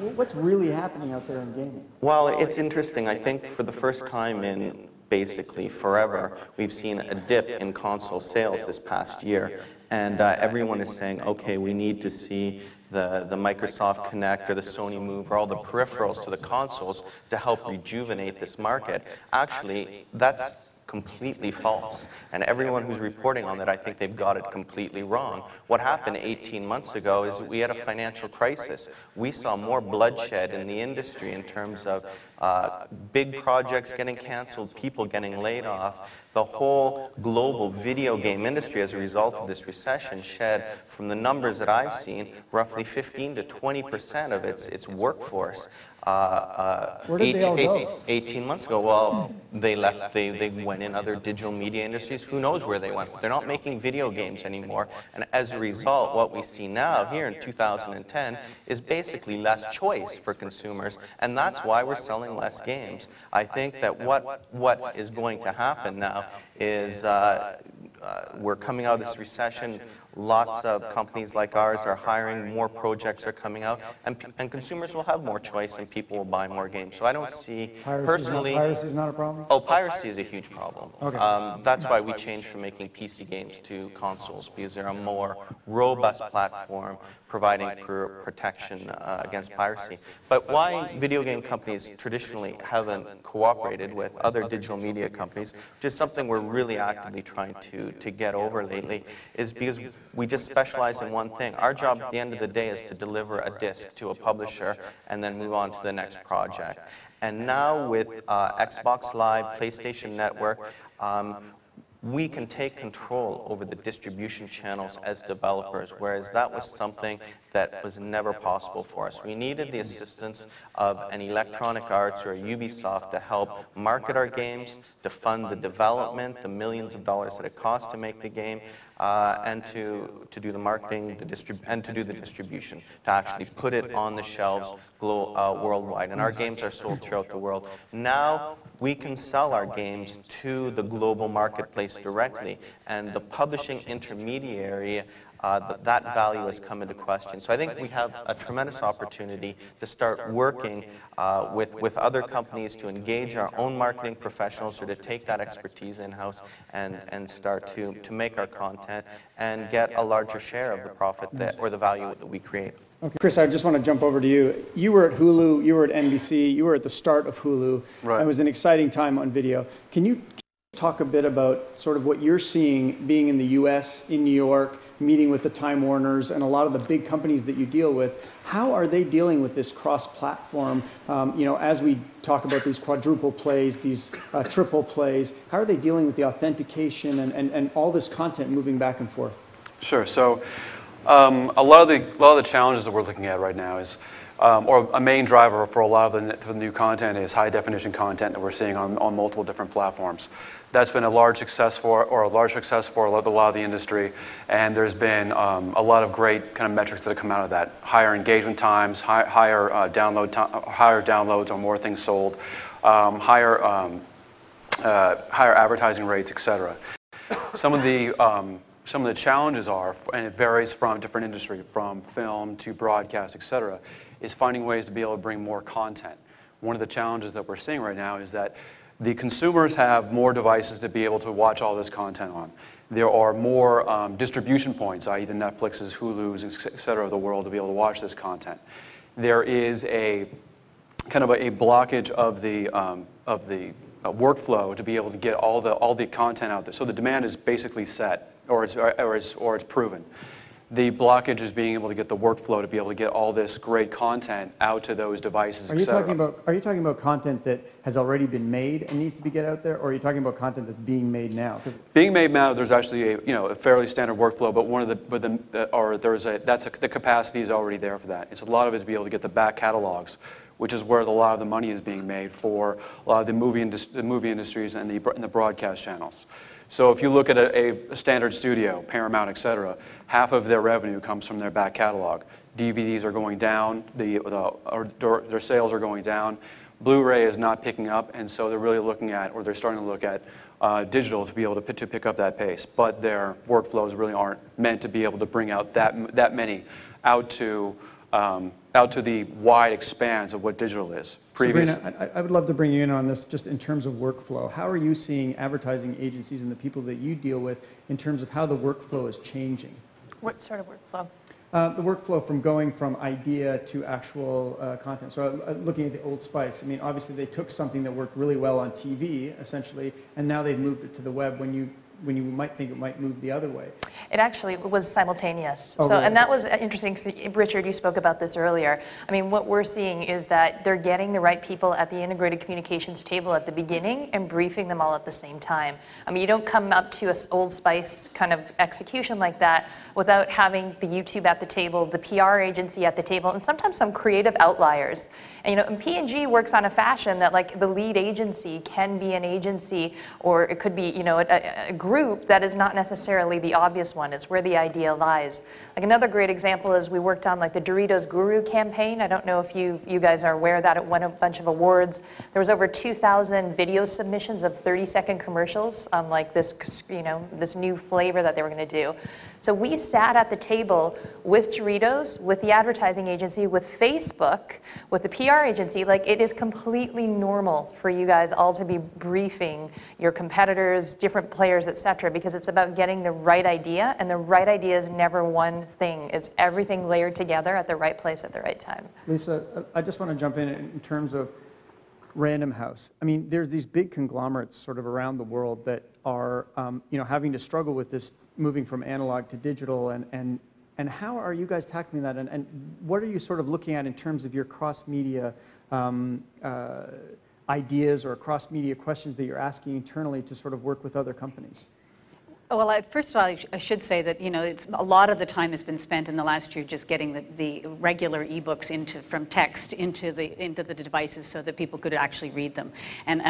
What's really happening out there in gaming? Well, it's interesting. I think for the first time in basically forever, we've seen a dip in console sales this past year. And everyone is saying, okay, we need to see the Microsoft Kinect or the Sony Move or all the peripherals to the consoles to help rejuvenate this market. Actually, that's completely false. And everyone who's reporting on that, I think they've got it completely wrong. What happened 18 months ago is we had a financial crisis. We saw more bloodshed in the industry in terms of big projects getting canceled, people getting laid off. The whole global video game industry, as a result of this recession, shed, from the numbers that I've seen, roughly 15 to 20% of its workforce. Where did they all go? 18 months ago, well, they left, they went in other digital media industries. Who knows where they went? They're not making video games anymore. And as a result, what we see now here in 2010 is basically less choice for consumers. And that's why we're selling less games. I think that what is going to happen now is we're coming out of this recession. Lots of companies like ours are hiring, more projects are coming out, and consumers will have more choice and people will buy more games. So I don't see, personally... Piracy is not a problem? Oh, piracy is a huge problem. Okay. That's why we changed from making PC games to consoles, because they're a more robust platform providing protection against piracy. But why video game companies traditionally haven't cooperated with other digital media companies, which is something we're really actively trying to get over lately, is because we just specialize in one thing. Our job at the end of the day is to deliver a disc to a publisher and then move on to the next project. And now with Xbox Live, PlayStation Network, we can take control over the distribution channels as developers, whereas that was something that was never possible for us. We needed the assistance of an Electronic Arts or a Ubisoft to help market our games, to fund the development, the millions of dollars that it costs to make the game, and to do the marketing, and to do the distribution, to actually put it on the shelves worldwide. And our games are sold throughout the world. Now we can sell our games to the global marketplace directly, and the publishing intermediary, that value has come into question. So I think we have a tremendous opportunity to start working with other companies to engage our own marketing professionals, or to take that expertise in-house and start to make our content and get a larger share of the profit or the value that we create. Okay. Chris, I just want to jump over to you. You were at Hulu, you were at NBC, you were at the start of Hulu. Right. It was an exciting time on video. Can you talk a bit about sort of what you're seeing being in the US, in New York, meeting with the Time Warners and a lot of the big companies that you deal with? How are they dealing with this cross-platform, as we talk about these quadruple plays, these triple plays, how are they dealing with the authentication and all this content moving back and forth? Sure. So a lot of the challenges that we're looking at right now is, or a main driver for a lot of the new content is high definition content that we're seeing on multiple different platforms. That's been a large success for a lot of the industry, and there's been a lot of great kind of metrics that have come out of that. Higher engagement times, higher downloads or more things sold, higher advertising rates, etc. Some of the challenges are, and it varies from different industry, from film to broadcast, etc., is finding ways to be able to bring more content. One of the challenges that we're seeing right now is that the consumers have more devices to be able to watch all this content on. There are more distribution points, i.e. the Netflixes, Hulus, etc. of the world to be able to watch this content. There is a kind of a blockage of the workflow to be able to get all the content out there. So the demand is basically set, or it's proven. The blockage is being able to get the workflow to be able to get all this great content out to those devices, Are you talking about content that has already been made and needs to be get out there, or are you talking about content that's being made now? Being made now, there's actually a fairly standard workflow, but the capacity is already there for that. It's a lot of it to be able to get the back catalogs, which is where a lot of the money is being made for a lot of the movie industries and the broadcast channels. So if you look at a standard studio, Paramount, etc., half of their revenue comes from their back catalog. DVDs are going down, their sales are going down. Blu-ray is not picking up, and so they're really looking at, or they're starting to look at, digital to be able to pick up that pace. But their workflows really aren't meant to be able to bring out that many out to out to the wide expanse of what digital is. Sabrina, I would love to bring you in on this just in terms of workflow. How are you seeing advertising agencies and the people that you deal with in terms of how the workflow is changing? What sort of workflow? The workflow from going from idea to actual content. So looking at the Old Spice, I mean, obviously they took something that worked really well on TV, essentially, and now they've moved it to the web when you might think it might move the other way. It actually was simultaneous. Oh, so, really? and that was interesting. Richard, you spoke about this earlier. I mean, what we're seeing is that they're getting the right people at the integrated communications table at the beginning and briefing them all at the same time. I mean, you don't come up to an Old Spice kind of execution like that without having the YouTube at the table, the PR agency at the table, and sometimes some creative outliers. And, and P&G works on a fashion that, like, the lead agency can be an agency, or it could be, a group that is not necessarily the obvious one. It's where the idea lies. Like, another great example is we worked on, like, the Doritos Guru campaign. I don't know if you guys are aware that it won a bunch of awards. There was over 2,000 video submissions of 30-second commercials on, like, this, this new flavor that they were going to do. So we sat at the table with Doritos, with the advertising agency, with Facebook, with the PR agency. Like, it is completely normal for you guys all to be briefing your competitors, different players, et cetera, because it's about getting the right idea, and the right idea is never one thing. It's everything layered together at the right place at the right time. Lisa, I just want to jump in terms of Random House. I mean, there's these big conglomerates sort of around the world that are, having to struggle with this moving from analog to digital, and how are you guys tackling that, and what are you sort of looking at in terms of your cross-media ideas or cross-media questions that you're asking internally to sort of work with other companies? Well, first of all, I should say that it's a lot of the time has been spent in the last year just getting the regular e-books from text into the devices so that people could actually read them, and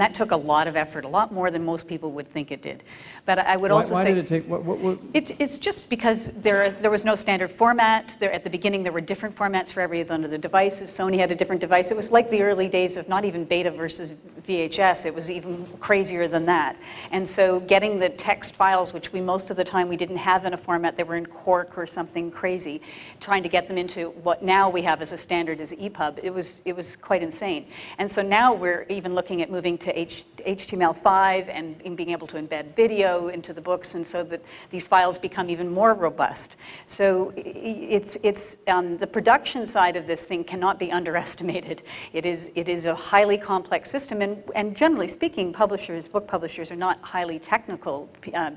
that took a lot of effort, a lot more than most people would think it did. But I would also say, why did it take? It's just because there was no standard format. At the beginning, there were different formats for every one of the devices. Sony had a different device. It was like the early days of not even beta versus VHS. It was even crazier than that. And so getting the text files, which most of the time we didn't have in a format, they were in Quark or something crazy, trying to get them into what now we have as a standard as EPUB, it was quite insane. And so now we're even looking at moving to HTML5 and being able to embed video into the books, and so that these files become even more robust. So the production side of this thing cannot be underestimated. It is a highly complex system, and generally speaking, book publishers are not highly technical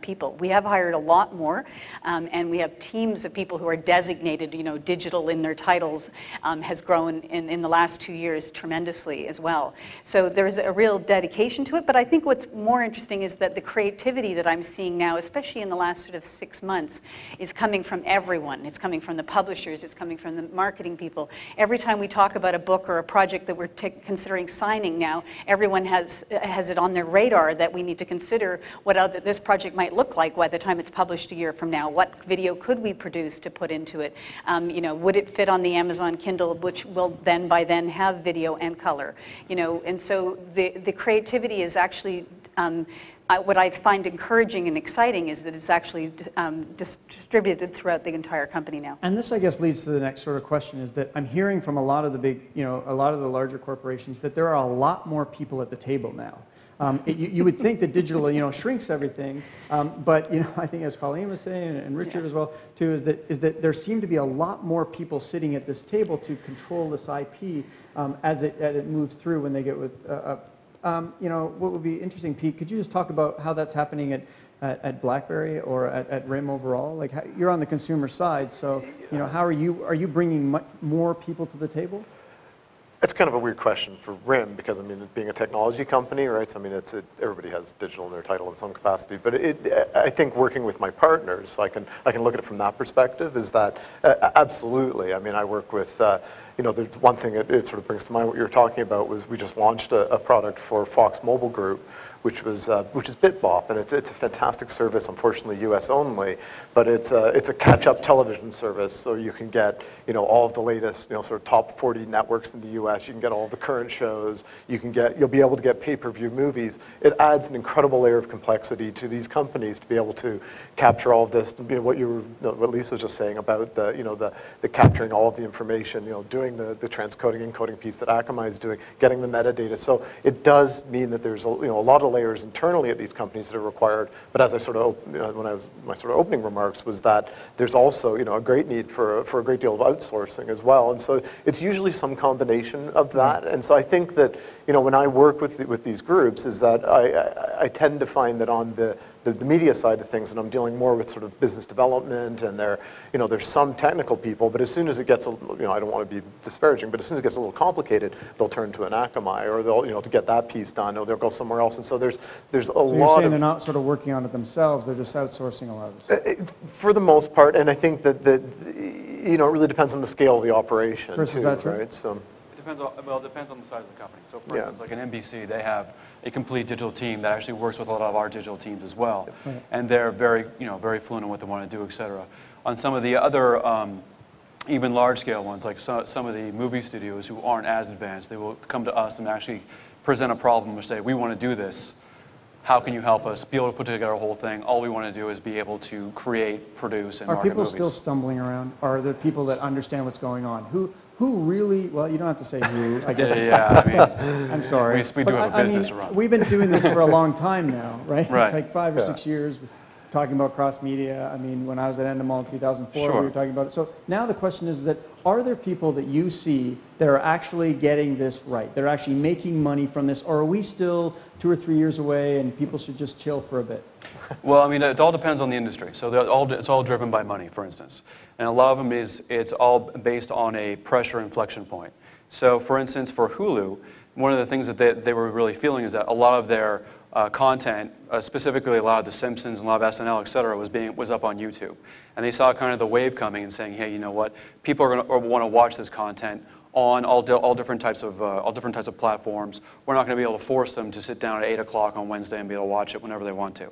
people. We have hired a lot more, and we have teams of people who are designated, digital in their titles, has grown in the last 2 years tremendously as well. So there's a real dedication to it, but I think what's more interesting is that the creativity that I'm seeing now, especially in the last sort of 6 months, is coming from everyone. It's coming from the publishers, it's coming from the marketing people. Every time we talk about a book or a project that we're considering signing now, everyone has it on their radar that we need to consider what this project might look like by the time it's published a year from now. What video could we produce to put into it? Would it fit on the Amazon Kindle, which will by then have video and color? And so the creativity is actually, what I find encouraging and exciting is that it's actually distributed throughout the entire company now. And this, I guess, leads to the next sort of question, is that I'm hearing from a lot of the big, a lot of the larger corporations that there are a lot more people at the table now. You would think that digital, shrinks everything, but I think, as Colleen was saying, and Richard as well too, is that there seem to be a lot more people sitting at this table to control this IP as it moves through when they get with. What would be interesting, Pete? Could you just talk about how that's happening at Blackberry or at RIM overall? Like, you're on the consumer side, so how are you bringing more people to the table? It's kind of a weird question for RIM because, being a technology company, right? So, everybody has digital in their title in some capacity. But I think working with my partners, I can look at it from that perspective. Is that absolutely? I work with the one thing it sort of brings to mind what you were talking about was we just launched a product for Fox Mobile Group, which is BitBop, and it's a fantastic service. Unfortunately, U.S. only, but it's a catch-up television service, so you can get all of the latest sort of top 40 networks in the U.S. You can get all of the current shows. You'll be able to get pay-per-view movies. It adds an incredible layer of complexity to these companies to be able to capture all of this. What Lisa was just saying about the capturing all of the information, doing the transcoding encoding piece that Akamai is doing, getting the metadata. So it does mean that there's a lot of layers internally at these companies that are required. But as I sort of my sort of opening remarks was that there's also a great need for a great deal of outsourcing as well. And so it's usually some combination of that. And so I think that when I work with these groups is that I tend to find that on the media side of things, and I'm dealing more with sort of business development, and there's some technical people, but as soon as it gets I don't want to be disparaging, but as soon as it gets a little complicated, they'll turn to an Akamai, or they'll to get that piece done, or they'll go somewhere else. And so there's a lot. You're saying they're not sort of working on it themselves; they're just outsourcing a lot of this. For the most part, and I think that it really depends on the scale of the operation. Chris, is that true? Right? So. It depends on the size of the company. So for instance, like an NBC, they have a complete digital team that actually works with a lot of our digital teams as well. Right. And they're very, very fluent in what they want to do, et cetera. On some of the other, even large scale ones, like some of the movie studios who aren't as advanced, they will come to us and actually present a problem and say, we want to do this. How can you help us be able to put together a whole thing? All we want to do is be able to create, produce, and market movies. Are people still stumbling around? Are there people that understand what's going on? Who really, well, you don't have to say who, I guess. Yeah, I mean, I'm sorry. We do have a business to run. We've been doing this for a long time now, right? Right. It's like 5 or 6 years talking about cross-media. I mean, when I was at Endemol in 2004, we were talking about it. So now the question is that, are there people that you see that are actually getting this right? They're actually making money from this, or are we still 2 or 3 years away and people should just chill for a bit? Well, I mean, it all depends on the industry. So it's all driven by money, for instance. And a lot of them it's all based on a pressure inflection point. So for instance, for Hulu, one of the things that they were really feeling is that a lot of their content, specifically a lot of The Simpsons and a lot of SNL, et cetera, was up on YouTube. And they saw kind of the wave coming and saying, hey, you know what? People are going to want to watch this content on all different types of platforms. We're not going to be able to force them to sit down at 8 o'clock on Wednesday and be able to watch it whenever they want to.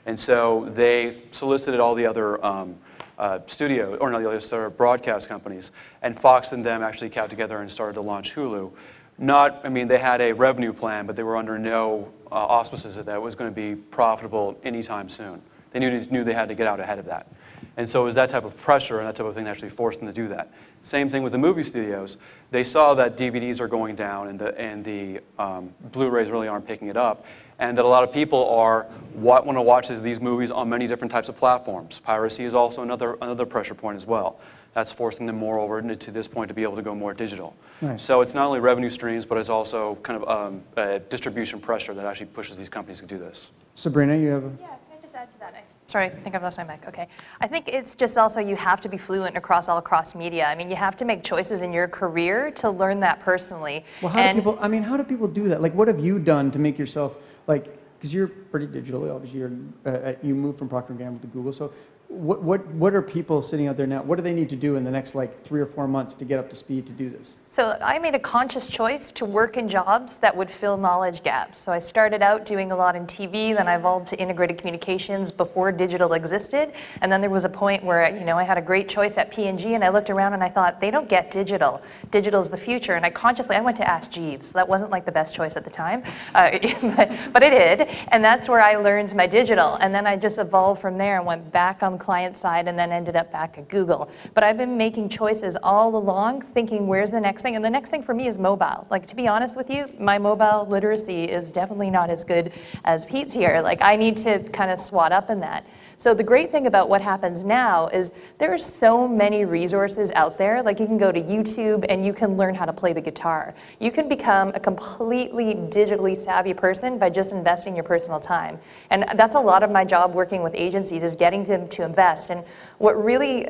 And so they solicited all the other the other broadcast companies, and Fox and them actually got together and started to launch Hulu. They had a revenue plan, but they were under no auspices that it was going to be profitable anytime soon. They knew they had to get out ahead of that. And so it was that type of pressure and that type of thing that actually forced them to do that. Same thing with the movie studios. They saw that DVDs are going down and the Blu-rays really aren't picking it up, and that a lot of people want to watch these movies on many different types of platforms. Piracy is also another pressure point as well. That's forcing them more over to this point to be able to go more digital. Nice. So it's not only revenue streams, but it's also kind of distribution pressure that actually pushes these companies to do this. Sabrina, you have a... Yeah, can I just add to that? Sorry, I think I've lost my mic. Okay. I think it's just also you have to be fluent across media. I mean, you have to make choices in your career to learn that personally. Well, how do people do that? Like, what have you done to make yourself, because you're pretty digital, obviously you moved from Procter & Gamble to Google, so what are people sitting out there now? What do they need to do in the next 3 or 4 months to get up to speed to do this? So I made a conscious choice to work in jobs that would fill knowledge gaps. So I started out doing a lot in TV, then I evolved to integrated communications before digital existed. And then there was a point where, I had a great choice at P&G, and I looked around and I thought, they don't get digital. Digital's the future. And I went to Ask Jeeves. That wasn't the best choice at the time, but it did. And that's where I learned my digital. And then I just evolved from there and went back on the client side and then ended up back at Google. But I've been making choices all along, thinking, where's the next thing? And the next thing for me is mobile. To be honest with you, my mobile literacy is definitely not as good as Pete's here. I need to kind of swat up in that. So the great thing about what happens now is there are so many resources out there. You can go to YouTube and you can learn how to play the guitar. You can become a completely digitally savvy person by just investing your personal time. And that's a lot of my job working with agencies, is getting them to invest. And what really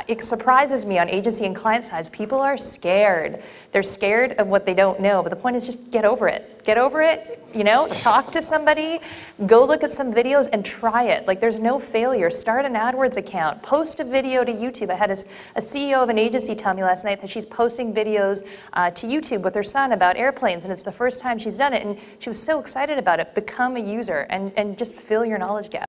it surprises me on agency and client sides, people are scared. They're scared of what they don't know, but the point is just get over it. Get over it, you know, talk to somebody, go look at some videos and try it. Like, there's no failure. Start an AdWords account, post a video to YouTube. I had a CEO of an agency tell me last night that she's posting videos to YouTube with her son about airplanes, and it's the first time she's done it, and she was so excited about it. Become a user and just fill your knowledge gap.